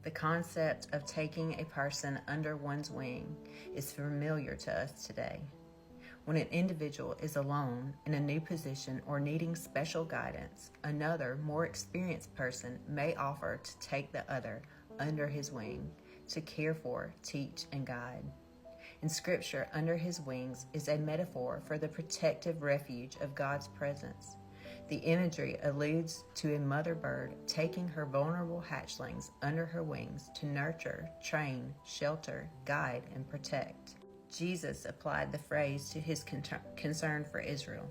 The concept of taking a person under one's wing is familiar to us today. When an individual is alone in a new position or needing special guidance, another, more experienced person may offer to take the other under his wing to care for, teach, and guide. In Scripture, under his wings is a metaphor for the protective refuge of God's presence. The imagery alludes to a mother bird taking her vulnerable hatchlings under her wings to nurture, train, shelter, guide, and protect. Jesus applied the phrase to his concern for Israel.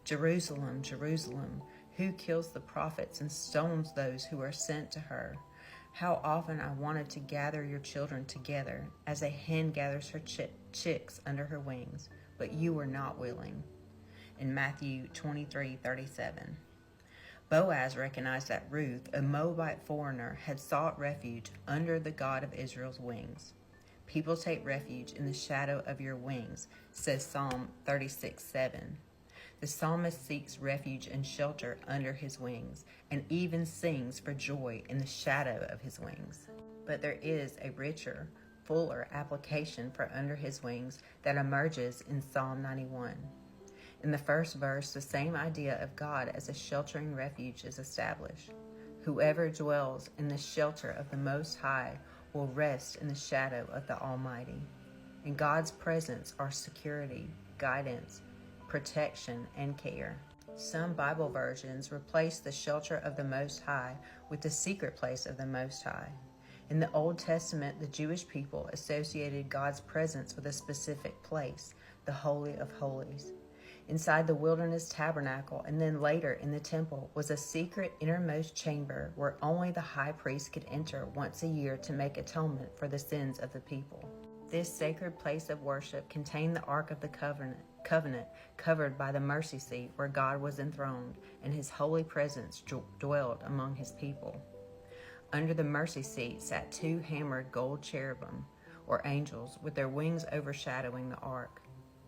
Jerusalem, Jerusalem, who kills the prophets and stones those who are sent to her? How often I wanted to gather your children together as a hen gathers her chicks under her wings, but you were not willing. In Matthew 23:37. Boaz recognized that Ruth, a Moabite foreigner, had sought refuge under the God of Israel's wings. People take refuge in the shadow of your wings, says Psalm 36:7. The psalmist seeks refuge and shelter under his wings, and even sings for joy in the shadow of his wings. But there is a richer, fuller application for under his wings that emerges in Psalm 91. In the first verse, the same idea of God as a sheltering refuge is established. Whoever dwells in the shelter of the Most High will rest in the shadow of the Almighty. In God's presence are security, guidance, protection, and care. Some Bible versions replace the shelter of the Most High with the secret place of the Most High. In the Old Testament, the Jewish people associated God's presence with a specific place, the Holy of Holies. Inside the wilderness tabernacle, and then later in the temple, was a secret innermost chamber where only the high priest could enter once a year to make atonement for the sins of the people. This sacred place of worship contained the Ark of the Covenant covered by the mercy seat where God was enthroned, and his holy presence dwelled among his people. Under the mercy seat sat two hammered gold cherubim, or angels, with their wings overshadowing the ark.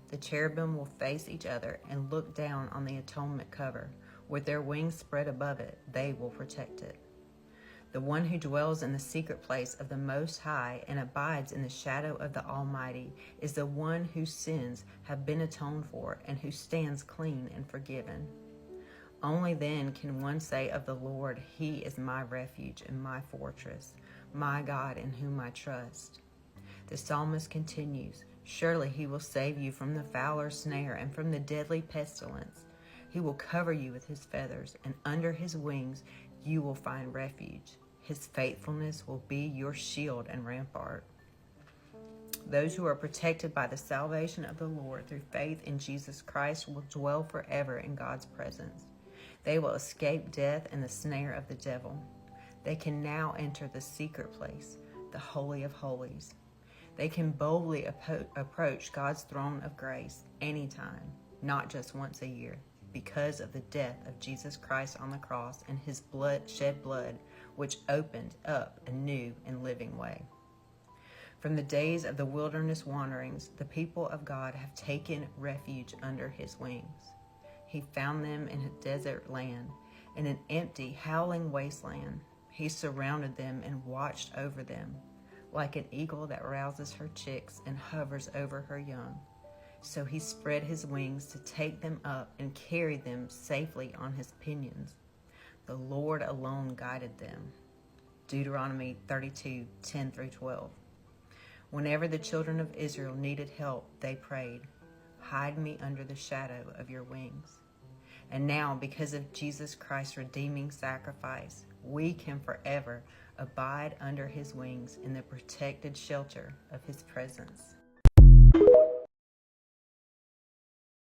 The cherubim will face each other and look down on the atonement cover. With their wings spread above it, they will protect it. The one who dwells in the secret place of the Most High and abides in the shadow of the Almighty is the one whose sins have been atoned for and who stands clean and forgiven. Only then can one say of the Lord, He is my refuge and my fortress, my God in whom I trust. The psalmist continues, surely he will save you from the fowler's snare and from the deadly pestilence. He will cover you with his feathers, and under his wings you will find refuge. His faithfulness will be your shield and rampart. Those who are protected by the salvation of the Lord through faith in Jesus Christ will dwell forever in God's presence. They will escape death and the snare of the devil. They can now enter the secret place, the Holy of Holies. They can boldly approach God's throne of grace anytime, not just once a year, because of the death of Jesus Christ on the cross and his shed blood, which opened up a new and living way. From the days of the wilderness wanderings, the people of God have taken refuge under his wings. He found them in a desert land, in an empty, howling wasteland. He surrounded them and watched over them, like an eagle that rouses her chicks and hovers over her young. So he spread his wings to take them up and carry them safely on his pinions. The Lord alone guided them. Deuteronomy 32:10-12. Whenever the children of Israel needed help, they prayed, hide me under the shadow of your wings. And now, because of Jesus Christ's redeeming sacrifice, we can forever abide under his wings in the protected shelter of his presence.